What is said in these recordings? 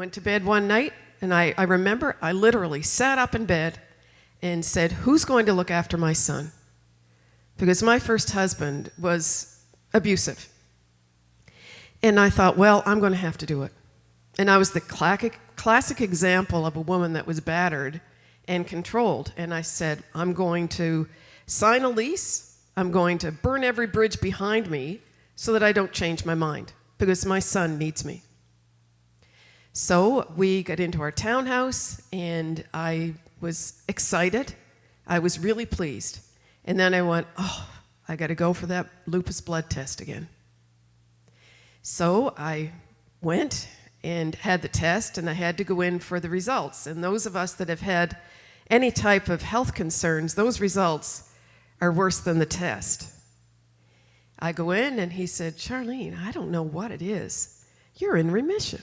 went to bed one night, and I remember I literally sat up in bed and said, who's going to look after my son? Because my first husband was abusive. And I thought, well, I'm going to have to do it. And I was the classic example of a woman that was battered and controlled. And I said, I'm going to sign a lease. I'm going to burn every bridge behind me so that I don't change my mind, because my son needs me. So we got into our townhouse, and I was excited. I was really pleased. And then I went, oh, I got to go for that lupus blood test again. So I went and had the test, and I had to go in for the results. And those of us that have had any type of health concerns, those results are worse than the test. I go in, and he said, Charlene, I don't know what it is. You're in remission.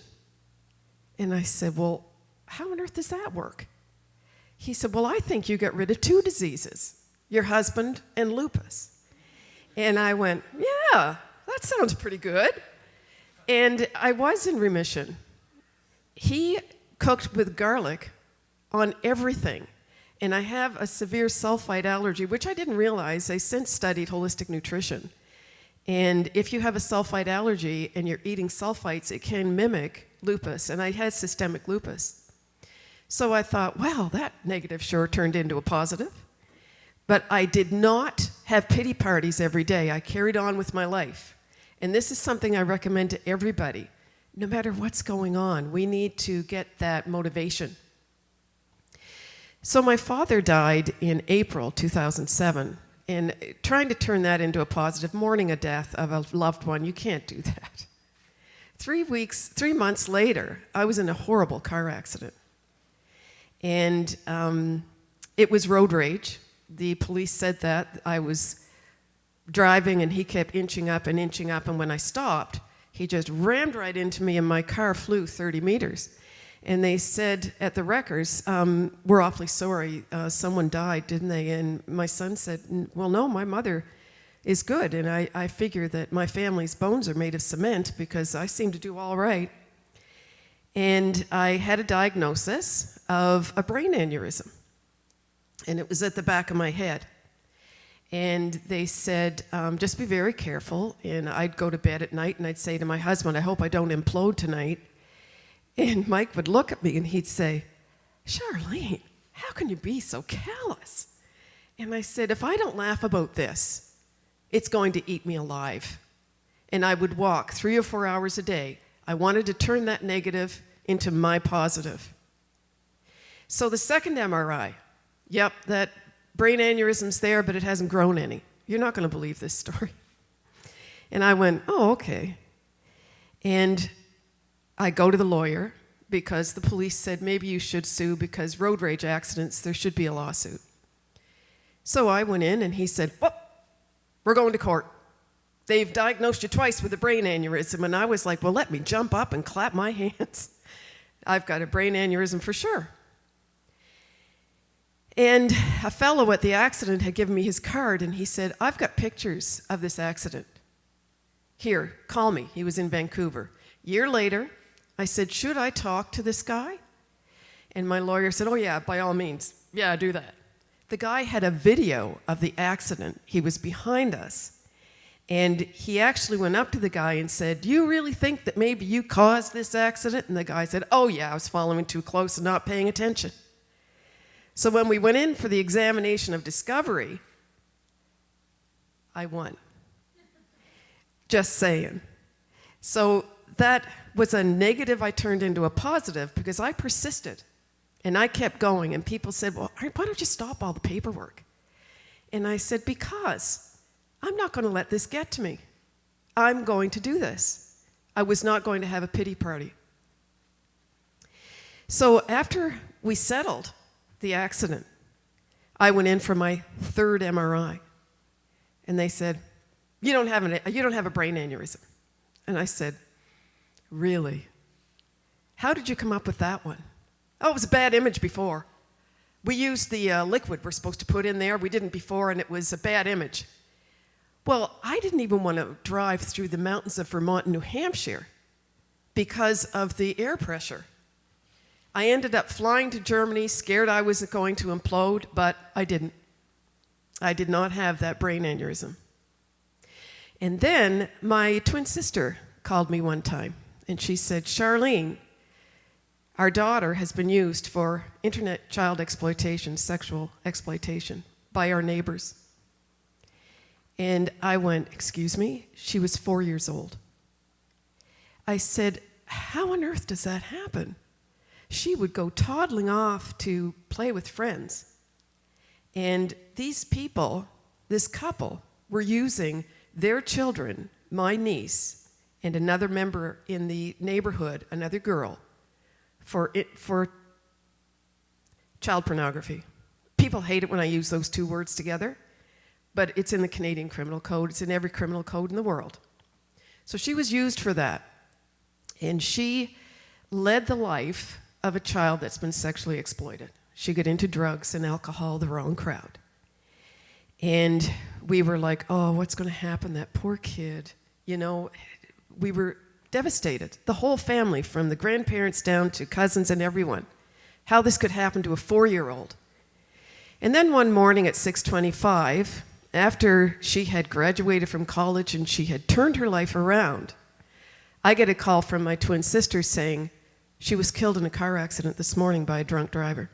And I said, well, how on earth does that work? He said, well, I think you got rid of 2 diseases, your husband and lupus. And I went, yeah, that sounds pretty good. And I was in remission. He cooked with garlic on everything. And I have a severe sulfite allergy, which I didn't realize. I since studied holistic nutrition. And if you have a sulfite allergy and you're eating sulfites, it can mimic lupus. And I had systemic lupus. So I thought, wow, that negative sure turned into a positive. But I did not have pity parties every day. I carried on with my life. And this is something I recommend to everybody. No matter what's going on, we need to get that motivation. So my father died in April 2007. And trying to turn that into a positive, mourning a death of a loved one, you can't do that. 3 months later, I was in a horrible car accident. And it was road rage. The police said that I was driving, and he kept inching up, and when I stopped, he just rammed right into me, and my car flew 30 meters. And they said at the records, we're awfully sorry, someone died, didn't they? And my son said, well, no, my mother is good, and I figure that my family's bones are made of cement because I seem to do all right. And I had a diagnosis of a brain aneurysm, and it was at the back of my head. And they said, just be very careful. And I'd go to bed at night, and I'd say to my husband, I hope I don't implode tonight. And Mike would look at me, and he'd say, Charlene, how can you be so callous? And I said, if I don't laugh about this, it's going to eat me alive. And I would walk 3 or 4 hours a day. I wanted to turn that negative into my positive. So the second MRI, yep, that brain aneurysm's there, but it hasn't grown any. You're not going to believe this story. And I went, oh, okay. And I go to the lawyer because the police said maybe you should sue because road rage accidents, there should be a lawsuit. So I went in, and he said, well, we're going to court. They've diagnosed you twice with a brain aneurysm. And I was like, well, let me jump up and clap my hands. I've got a brain aneurysm for sure. And a fellow at the accident had given me his card, and he said, I've got pictures of this accident. Here, call me. He was in Vancouver. Year later, I said, should I talk to this guy? And my lawyer said, oh yeah, by all means. Yeah, do that. The guy had a video of the accident. He was behind us. And he actually went up to the guy and said, do you really think that maybe you caused this accident? And the guy said, oh yeah, I was following too close and not paying attention. So when we went in for the examination of discovery, I won. Just saying. So that was a negative I turned into a positive because I persisted. And I kept going. And people said, well, why don't you stop all the paperwork? And I said, because I'm not going to let this get to me. I'm going to do this. I was not going to have a pity party. So after we settled the accident, I went in for my 3rd MRI. And they said, you don't have a brain aneurysm. And I said, really? How did you come up with that one? Oh, it was a bad image before. We used the liquid we're supposed to put in there. We didn't before, and it was a bad image. Well, I didn't even want to drive through the mountains of Vermont and New Hampshire because of the air pressure. I ended up flying to Germany, scared I was going to implode, but I didn't. I did not have that brain aneurysm. And then my twin sister called me one time, and she said, Charlene, our daughter has been used for internet child exploitation, sexual exploitation, by our neighbors. And I went, excuse me? She was 4 years old. I said, how on earth does that happen? She would go toddling off to play with friends. And these people, this couple, were using their children, my niece, and another member in the neighborhood, another girl, for child pornography. People hate it when I use those two words together, but it's in the Canadian Criminal Code. It's in every criminal code in the world. So she was used for that. And she led the life of a child that's been sexually exploited. She got into drugs and alcohol, the wrong crowd. And we were like, oh, what's going to happen? That poor kid. You know, we were devastated. The whole family, from the grandparents down to cousins and everyone. How this could happen to a 4-year-old. And then one morning at 6:25, after she had graduated from college and she had turned her life around, I get a call from my twin sister saying she was killed in a car accident this morning by a drunk driver.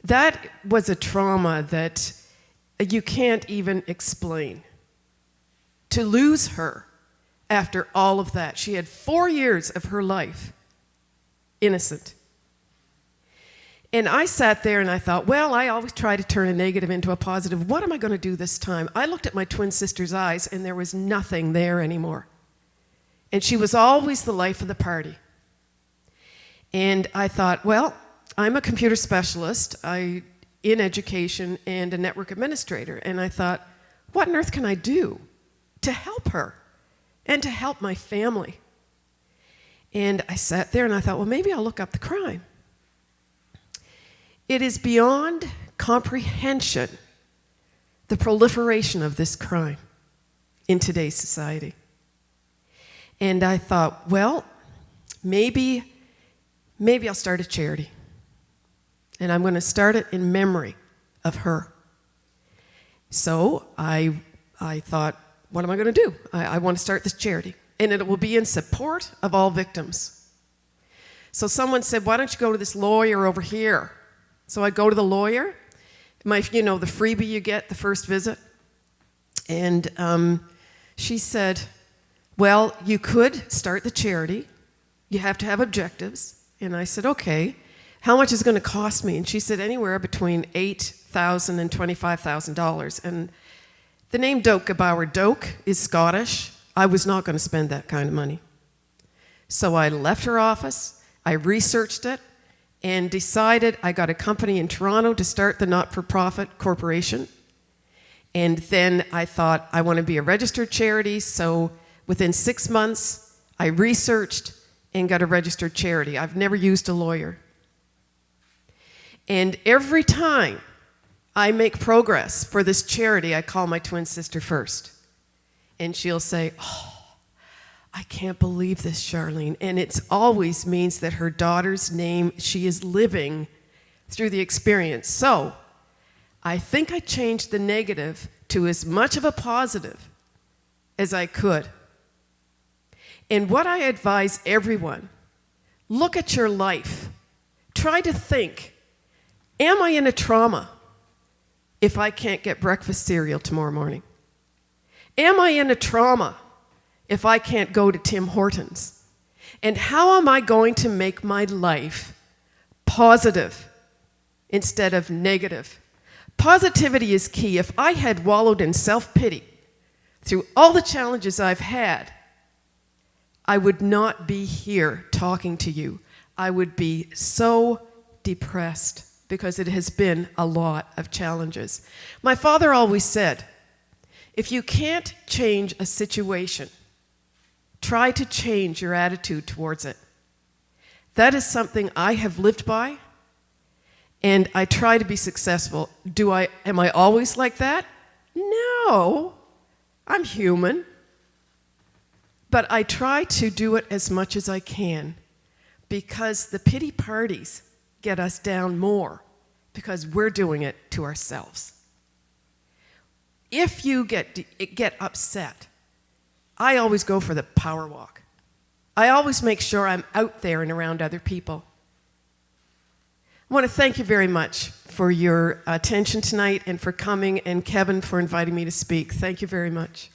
That was a trauma that you can't even explain. To lose her after all of that. She had 4 years of her life innocent. And I sat there and I thought, well, I always try to turn a negative into a positive. What am I going to do this time? I looked at my twin sister's eyes and there was nothing there anymore. And she was always the life of the party. And I thought, well, I'm a computer specialist in education and a network administrator. And I thought, what on earth can I do to help her and to help my family? And I sat there and I thought, well, maybe I'll look up the crime. It is beyond comprehension, the proliferation of this crime in today's society. And I thought, well, maybe I'll start a charity. And I'm going to start it in memory of her. So I thought, what am I going to do? I want to start this charity. And it will be in support of all victims. So someone said, why don't you go to this lawyer over here? So I go to the lawyer, the freebie you get the first visit. And she said, well, you could start the charity. You have to have objectives. And I said, okay, how much is it going to cost me? And she said anywhere between $8,000 and $25,000. And the name Doak Gebauer, Doak is Scottish. I was not going to spend that kind of money. So I left her office, I researched it, and decided I got a company in Toronto to start the not-for-profit corporation. And then I thought, I want to be a registered charity, so within 6 months, I researched and got a registered charity. I've never used a lawyer. And every time I make progress for this charity, I call my twin sister first. And she'll say, oh, I can't believe this, Charlene. And it always means that her daughter's name, she is living through the experience. So I think I changed the negative to as much of a positive as I could. And what I advise everyone, look at your life. Try to think, am I in a trauma if I can't get breakfast cereal tomorrow morning? Am I in a trauma if I can't go to Tim Hortons? And how am I going to make my life positive instead of negative? Positivity is key. If I had wallowed in self-pity through all the challenges I've had, I would not be here talking to you. I would be so depressed because it has been a lot of challenges. My father always said, if you can't change a situation, try to change your attitude towards it. That is something I have lived by, and I try to be successful. Am I always like that? No, I'm human. But I try to do it as much as I can because the pity parties get us down more because we're doing it to ourselves. If you get upset, I always go for the power walk. I always make sure I'm out there and around other people. I want to thank you very much for your attention tonight and for coming, and Kevin for inviting me to speak. Thank you very much.